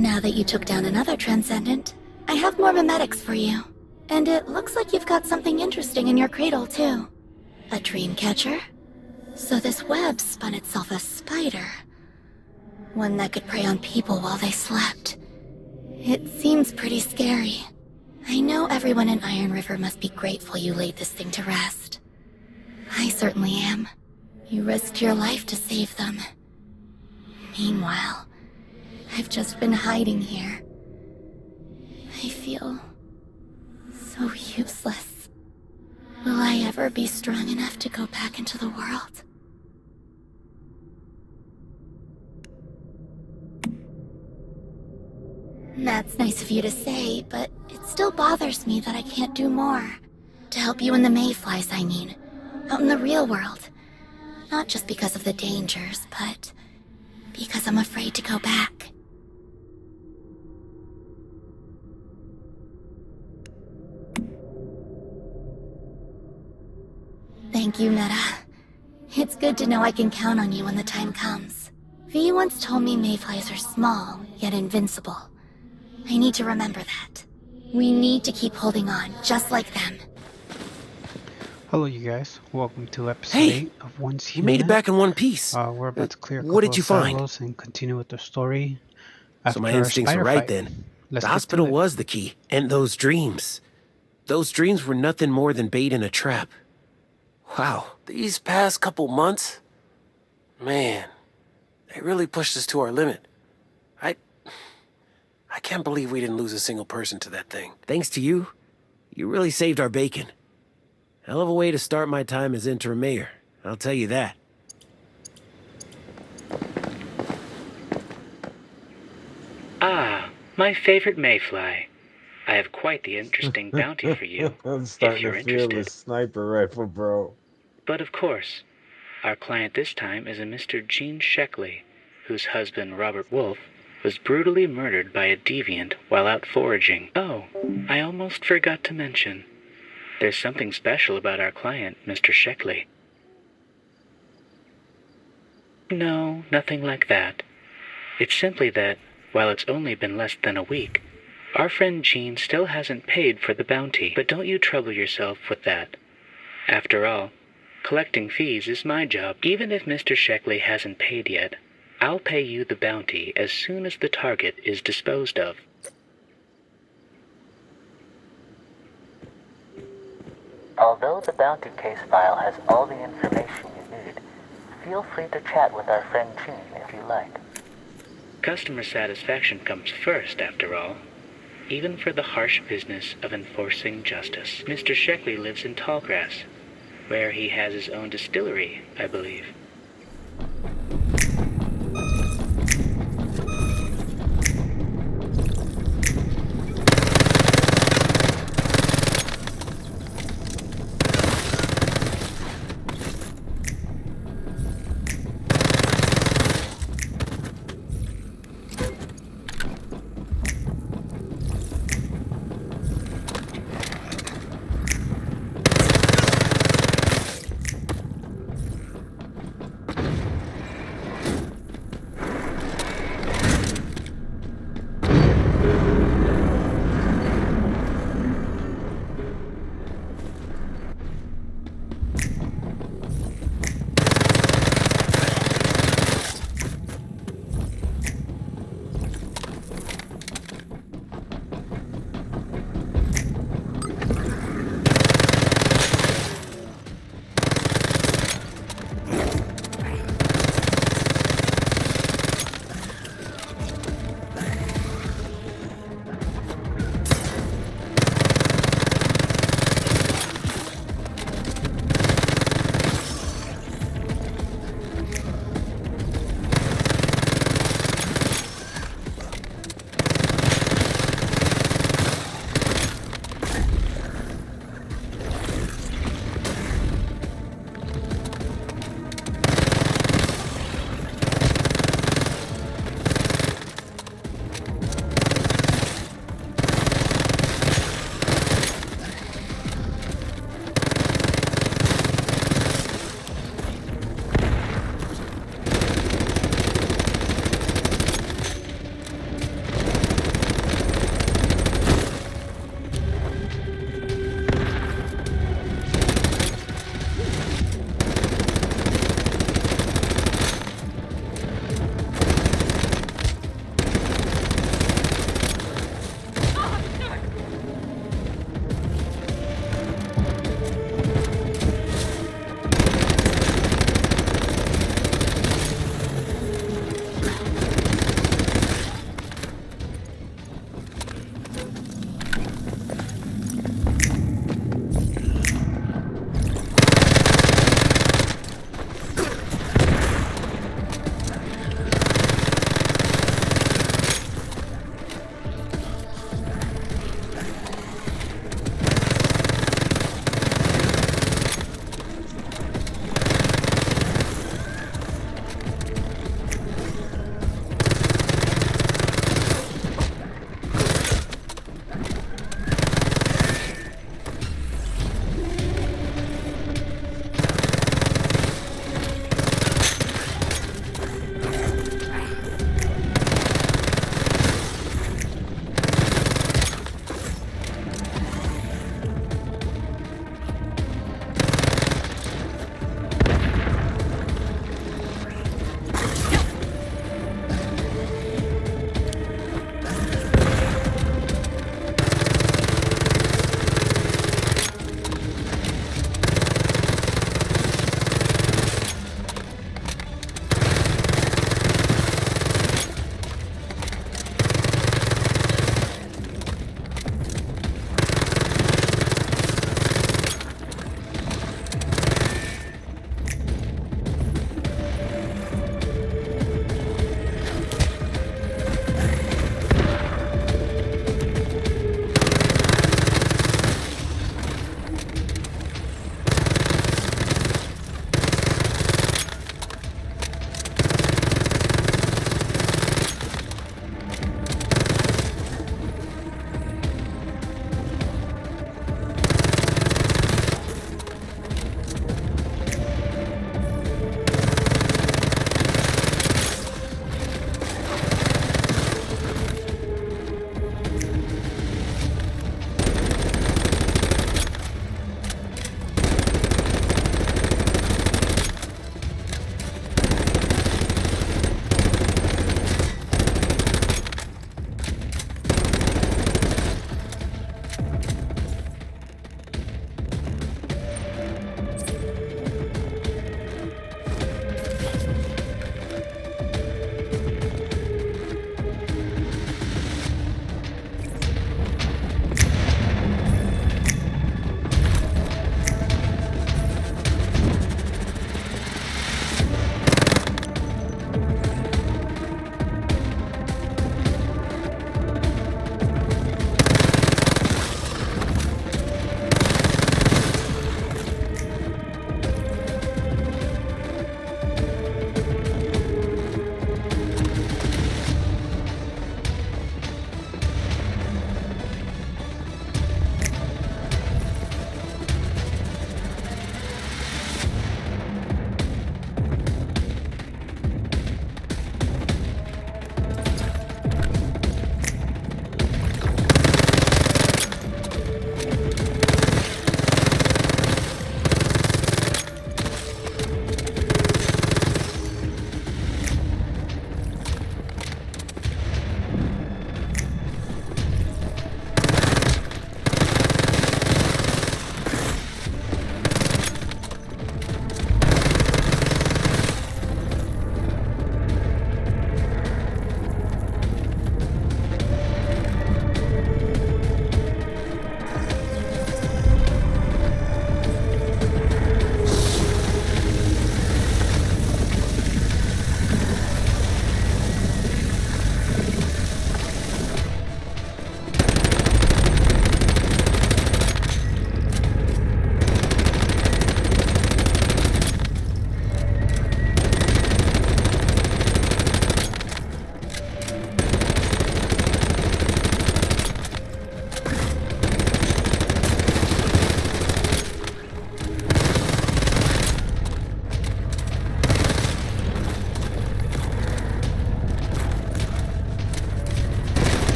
Now that you took down another transcendent, I have more mimetics for you. And it looks like you've got something interesting in your cradle, too. A dream catcher? So this web spun itself a spider. One that could prey on people while they slept. It seems pretty scary. I know everyone in Iron River must be grateful you laid this thing to rest. I certainly am. You risked your life to save them. Meanwhile, I've just been hiding here. I feel so useless. Will I ever be strong enough to go back into the world? That's nice of you to say, but it still bothers me that I can't do more. To help you in the mayflies, I mean. Out in the real world. Not just because of the dangers, but because I'm afraid to go back. Thank you, Netta. It's good to know I can count on you when the time comes. V once told me mayflies are small, yet invincible. I need to remember that. We need to keep holding on, just like them. Hello you guys, welcome to episode 8 of Oncehuman. You made it back in one piece. We're about to clear a what couple did you of find? silos and continue with the story. So my instincts were right then. The hospital was the key. And those dreams. Those dreams were nothing more than bait in a trap. Wow, these past couple months, man, they really pushed us to our limit. I can't believe we didn't lose a single person to that thing. Thanks to you, you really saved our bacon. Hell of a way to start my time as interim mayor, I'll tell you that. Ah, my favorite mayfly. I have quite the interesting bounty for you, I'm starting if you're to feel interested. the sniper rifle, bro. But of course, our client this time is a Mr. Gene Sheckley, whose husband, Robert Wolfe, was brutally murdered by a deviant while out foraging. Oh, I almost forgot to mention. There's something special about our client, Mr. Sheckley. No, nothing like that. It's simply that, while it's only been less than a week, our friend Gene still hasn't paid for the bounty. But don't you trouble yourself with that. After all, collecting fees is my job. Even if Mr. Sheckley hasn't paid yet, I'll pay you the bounty as soon as the target is disposed of. Although the bounty case file has all the information you need, feel free to chat with our friend Gene if you like. Customer satisfaction comes first, after all. Even for the harsh business of enforcing justice. Mr. Sheckley lives in Tallgrass, where he has his own distillery, I believe.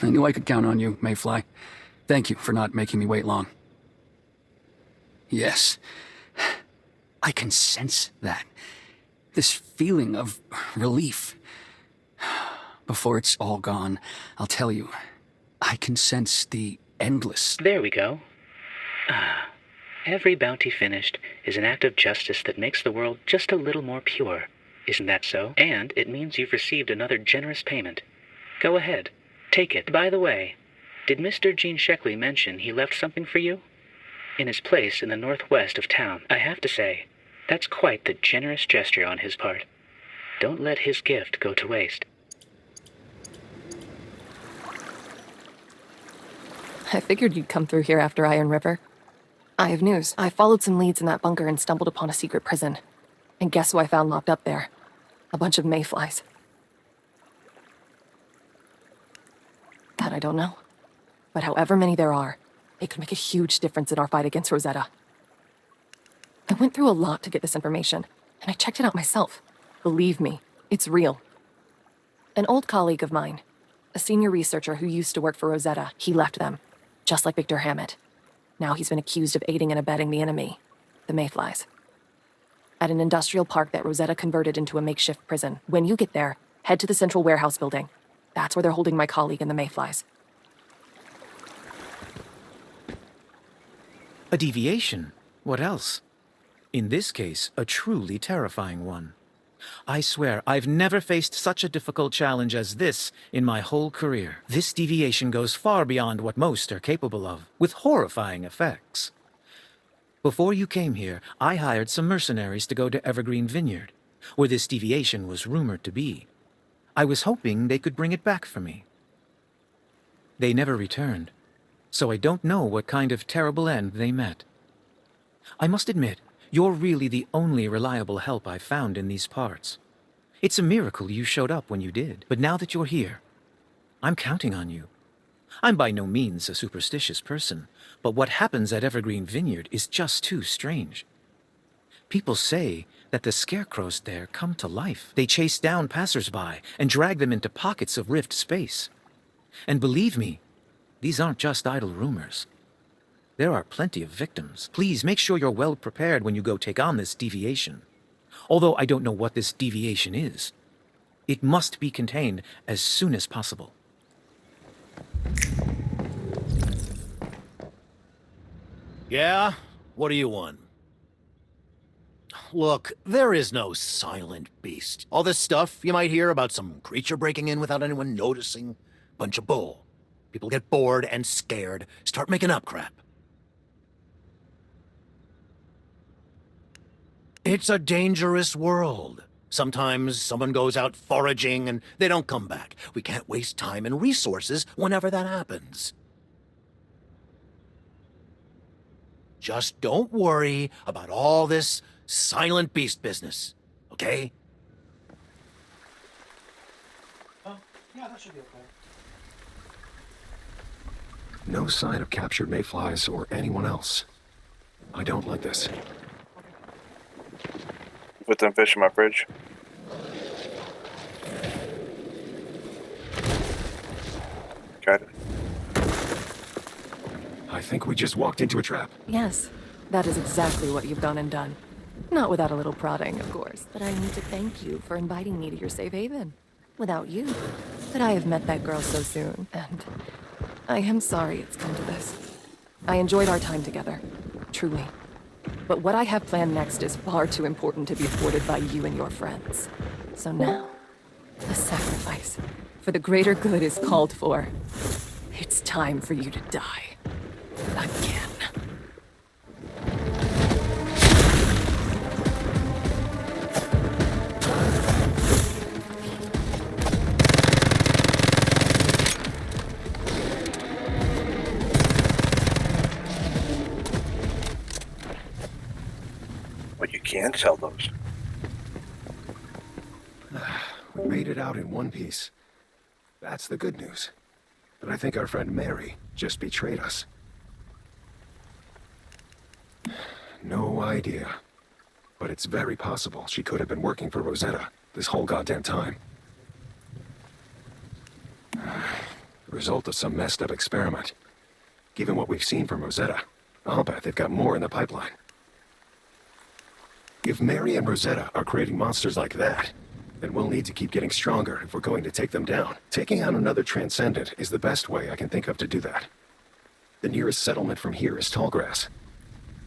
I knew I could count on you, Mayfly. Thank you for not making me wait long. Yes. I can sense that. This feeling of relief. Before it's all gone, I'll tell you, I can sense the endless... There we go. Every bounty finished is an act of justice that makes the world just a little more pure. Isn't that so? And it means you've received another generous payment. Go ahead. Take it. By the way, did Mr. Gene Sheckley mention he left something for you? In his place in the northwest of town. I have to say, that's quite the generous gesture on his part. Don't let his gift go to waste. I figured you'd come through here after Iron River. I have news. I followed some leads in that bunker and stumbled upon a secret prison. And guess who I found locked up there? A bunch of mayflies. That I don't know. But however many there are, it could make a huge difference in our fight against Rosetta. I went through a lot to get this information, and I checked it out myself. Believe me, it's real. An old colleague of mine, a senior researcher who used to work for Rosetta, he left them, just like Victor Hammett. Now he's been accused of aiding and abetting the enemy, the mayflies. At an industrial park that Rosetta converted into a makeshift prison. When you get there, head to the central warehouse building. That's where they're holding my colleague and the mayflies. A deviation? What else? In this case, a truly terrifying one. I swear, I've never faced such a difficult challenge as this in my whole career. This deviation goes far beyond what most are capable of, with horrifying effects. Before you came here, I hired some mercenaries to go to Evergreen Vineyard, where this deviation was rumored to be. I was hoping they could bring it back for me. They never returned, so I don't know what kind of terrible end they met. I must admit, you're really the only reliable help I've found in these parts. It's a miracle you showed up when you did, but now that you're here, I'm counting on you. I'm by no means a superstitious person, but what happens at Evergreen Vineyard is just too strange. People say that the scarecrows there come to life. They chase down passersby and drag them into pockets of rift space. And believe me, these aren't just idle rumors. There are plenty of victims. Please make sure you're well prepared when you go take on this deviation. Although I don't know what this deviation is. It must be contained as soon as possible. Yeah? What do you want? Look, there is no silent beast. All this stuff you might hear about some creature breaking in without anyone noticing, bunch of bull. People get bored and scared, start making up crap. It's a dangerous world. Sometimes someone goes out foraging and they don't come back. We can't waste time and resources whenever that happens. Just don't worry about all this silent beast business, okay? Yeah, that should be okay. No sign of captured mayflies or anyone else. I don't like this. Put them fish in my fridge. Got it. I think we just walked into a trap. Yes, that is exactly what you've gone and done. Not without a little prodding, of course, but I need to thank you for inviting me to your safe haven. Without you, could I have met that girl so soon? And I am sorry it's come to this. I enjoyed our time together, truly. But what I have planned next is far too important to be thwarted by you and your friends. So now, the sacrifice for the greater good is called for. It's time for you to die. Again. But you can sell those. We made it out in one piece. That's the good news. But I think our friend Mary just betrayed us. No idea. But it's very possible she could have been working for Rosetta this whole goddamn time. Result of some messed up experiment. Given what we've seen from Rosetta, I'll bet they've got more in the pipeline. If Mary and Rosetta are creating monsters like that, then we'll need to keep getting stronger if we're going to take them down. Taking on another Transcendent is the best way I can think of to do that. The nearest settlement from here is Tallgrass.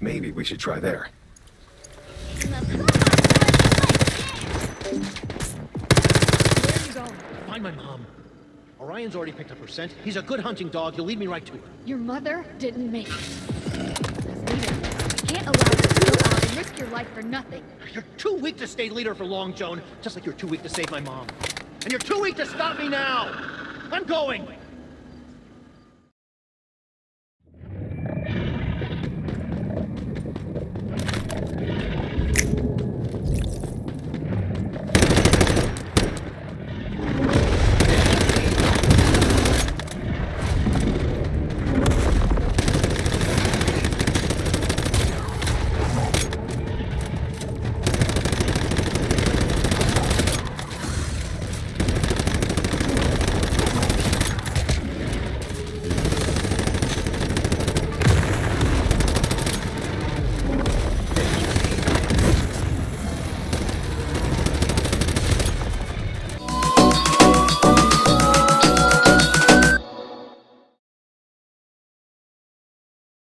Maybe we should try there. Where are you going? Find my mom. Orion's already picked up her scent. He's a good hunting dog. He'll lead me right to her. Your mother didn't make it. As leader, you can't allow you to go out and risk your life for nothing. You're too weak to stay leader for long, Joan. Just like you're too weak to save my mom. And you're too weak to stop me now! I'm going!